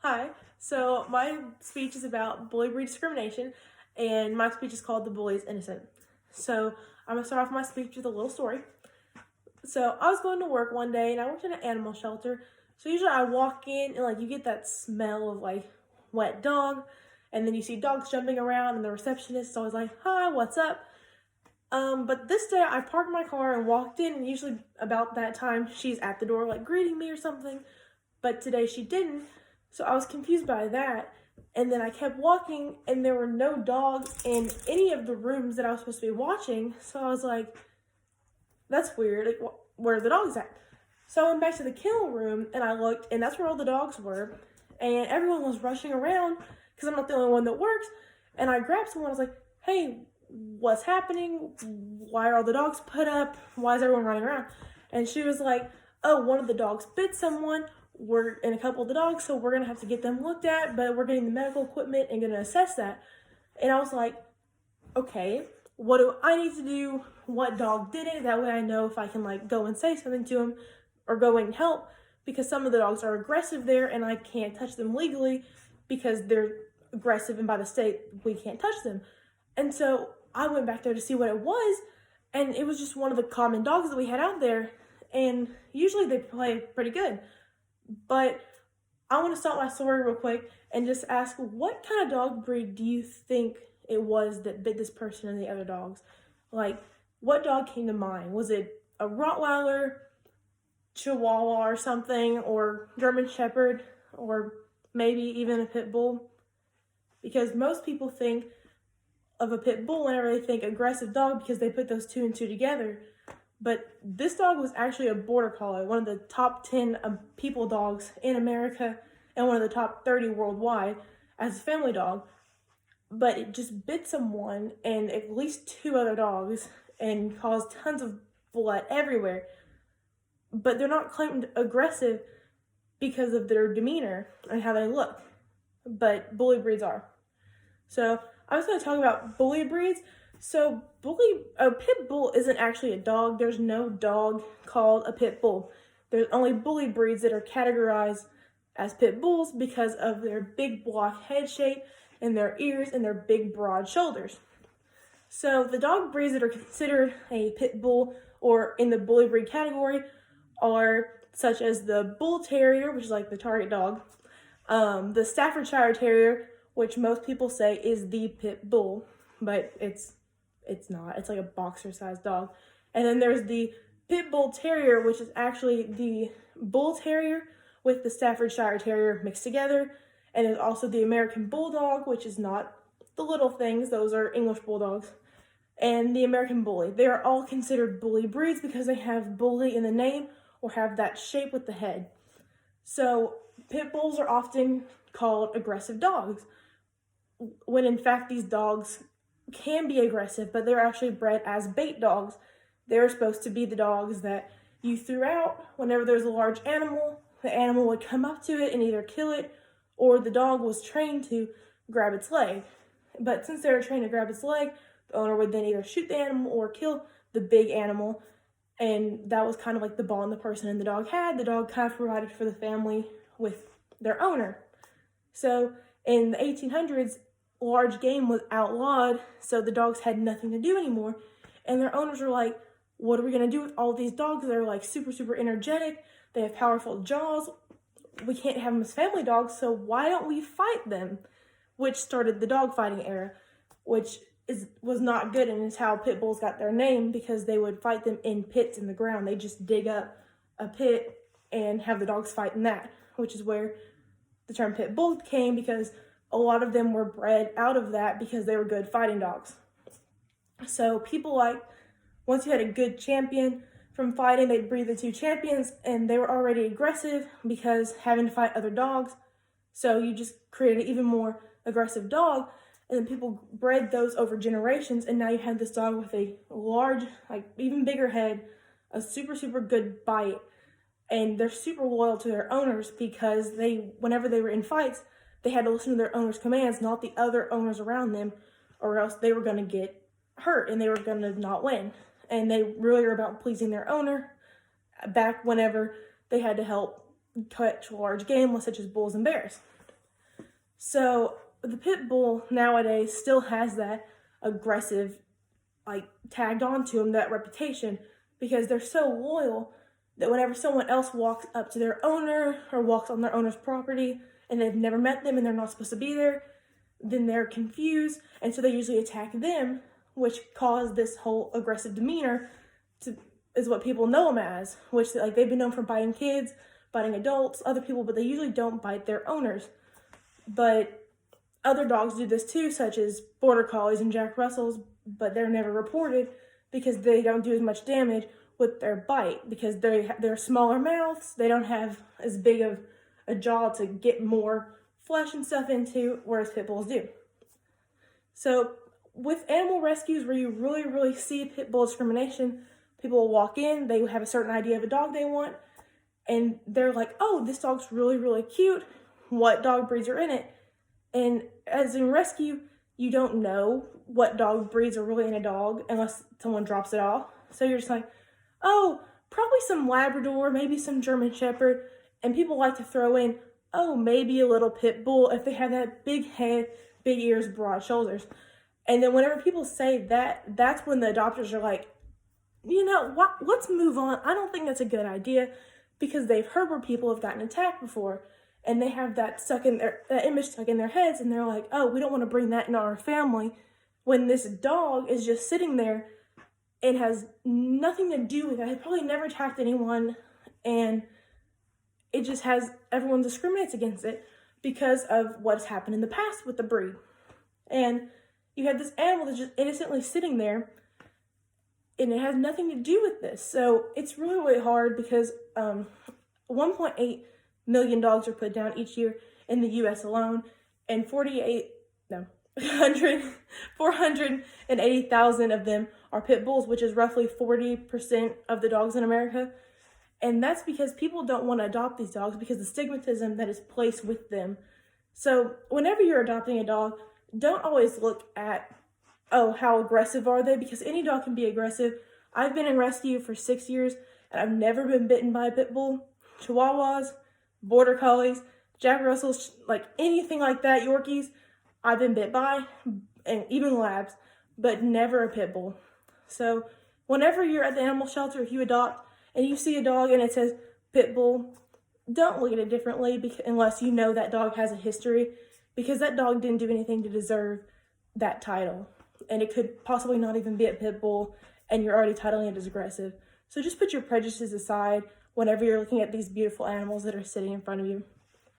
Hi. So my speech is about bully breed discrimination, and my speech is called "The Bully is Innocent." So I'm gonna start off my speech with a little story. So I was going to work one day, and I worked in an animal shelter. So usually I walk in, and you get that smell of wet dog, and then you see dogs jumping around, and the receptionist is always like, "Hi, what's up?" But this day I parked my car and walked in, and usually about that time she's at the door greeting me or something. But today she didn't, so I was confused by that. And then I kept walking, and there were no dogs in any of the rooms that I was supposed to be watching. So I was like, that's weird. Where are the dogs at? So I went back to the kennel room, and I looked, and that's where all the dogs were. And everyone was rushing around because I'm not the only one that works. And I grabbed someone. I was like, hey, what's happening? Why are all the dogs put up? Why is everyone running around? And she was like, oh, one of the dogs bit someone. And a couple of the dogs, so we're gonna have to get them looked at, but we're getting the medical equipment and gonna assess that. And I was like, okay, what do I need to do? What dog did it? That way I know if I can go and say something to him or go and help, because some of the dogs are aggressive there and I can't touch them legally because they're aggressive, and by the state we can't touch them. And so I went back there to see what it was, and it was just one of the common dogs that we had out there, and usually they play pretty good. But I want to stop my story real quick and just ask, what kind of dog breed do you think it was that bit this person and the other dogs? What dog came to mind? Was it a Rottweiler, Chihuahua or something, or German Shepherd, or maybe even a Pit Bull? Because most people think of a Pit Bull whenever they think aggressive dog because they put those two and two together. But this dog was actually a border collie, one of the top 10 people dogs in America and one of the top 30 worldwide as a family dog. But it just bit someone and at least two other dogs and caused tons of blood everywhere. But they're not claimed aggressive because of their demeanor and how they look. But bully breeds are. So I was going to talk about bully breeds. So a pit bull isn't actually a dog. There's no dog called a pit bull. There's only bully breeds that are categorized as pit bulls because of their big block head shape and their ears and their big broad shoulders. So the dog breeds that are considered a pit bull or in the bully breed category are such as the bull terrier, which is like the target dog, the Staffordshire Terrier, which most people say is the pit bull, but it's not. It's like a boxer-sized dog. And then there's the Pit Bull Terrier, which is actually the Bull Terrier with the Staffordshire Terrier mixed together. And there's also the American Bulldog, which is not the little things. Those are English Bulldogs. And the American Bully. They are all considered bully breeds because they have bully in the name or have that shape with the head. So Pit Bulls are often called aggressive dogs, when in fact these dogs can be aggressive, but they're actually bred as bait dogs. They're supposed to be the dogs that you threw out whenever there's a large animal. The animal would come up to it and either kill it, or the dog was trained to grab its leg. But since they were trained to grab its leg, the owner would then either shoot the animal or kill the big animal. And that was kind of like the bond the person and the dog had. The dog kind of provided for the family with their owner. So in the 1800s, large game was outlawed, so the dogs had nothing to do anymore. And their owners were like, what are we going to do with all these dogs that are super, super energetic? They have powerful jaws. We can't have them as family dogs, so why don't we fight them? Which started the dog fighting era, which was not good, and is how pit bulls got their name, because they would fight them in pits in the ground. They just dig up a pit and have the dogs fight in that, which is where the term pit bull came, because a lot of them were bred out of that because they were good fighting dogs. So people once you had a good champion from fighting, they'd breed the two champions, and they were already aggressive because having to fight other dogs. So you just created an even more aggressive dog, and then people bred those over generations, and now you have this dog with a large, even bigger head, a super, super good bite, and they're super loyal to their owners because whenever they were in fights, they had to listen to their owner's commands, not the other owners around them, or else they were going to get hurt and they were going to not win. And they really were about pleasing their owner back whenever they had to help catch large game, such as bulls and bears. So the pit bull nowadays still has that aggressive, like, tagged onto them, that reputation, because they're so loyal that whenever someone else walks up to their owner or walks on their owner's property and they've never met them and they're not supposed to be there, then they're confused, and so they usually attack them, which caused this whole aggressive demeanor is what people know them as, which, like, they've been known for biting kids, biting adults, other people, but they usually don't bite their owners. But other dogs do this too, such as border collies and Jack Russells, but they're never reported because they don't do as much damage with their bite because they're smaller mouths. They don't have as big of a jaw to get more flesh and stuff into, whereas pit bulls do. So with animal rescues where you really, really see pit bull discrimination, people will walk in, they have a certain idea of a dog they want, and they're like, oh, this dog's really, really cute. What dog breeds are in it? And as in rescue, you don't know what dog breeds are really in a dog unless someone drops it off. So you're just like, oh, probably some Labrador, maybe some German Shepherd. And people like to throw in, oh, maybe a little pit bull if they have that big head, big ears, broad shoulders. And then whenever people say that, that's when the adopters are like, you know what, let's move on. I don't think that's a good idea, because they've heard where people have gotten attacked before, and they have that image stuck in their heads, and they're like, oh, we don't want to bring that into our family, when this dog is just sitting there and has nothing to do with it. It probably never attacked anyone, and it just has, everyone discriminates against it because of what's happened in the past with the breed. And you have this animal that's just innocently sitting there, and it has nothing to do with this. So it's really, really hard because 1.8 million dogs are put down each year in the U.S. alone, and 480,000 of them are pit bulls, which is roughly 40% of the dogs in America. And that's because people don't want to adopt these dogs because of the stigmatism that is placed with them. So whenever you're adopting a dog, don't always look at, oh, how aggressive are they? Because any dog can be aggressive. I've been in rescue for 6 years, and I've never been bitten by a pit bull. Chihuahuas, border collies, Jack Russells, like anything like that, Yorkies, I've been bit by, and even labs, but never a pit bull. So whenever you're at the animal shelter, if you adopt and you see a dog and it says pit bull, don't look at it differently unless you know that dog has a history, because that dog didn't do anything to deserve that title. And it could possibly not even be a pit bull, and you're already titling it as aggressive. So just put your prejudices aside whenever you're looking at these beautiful animals that are sitting in front of you.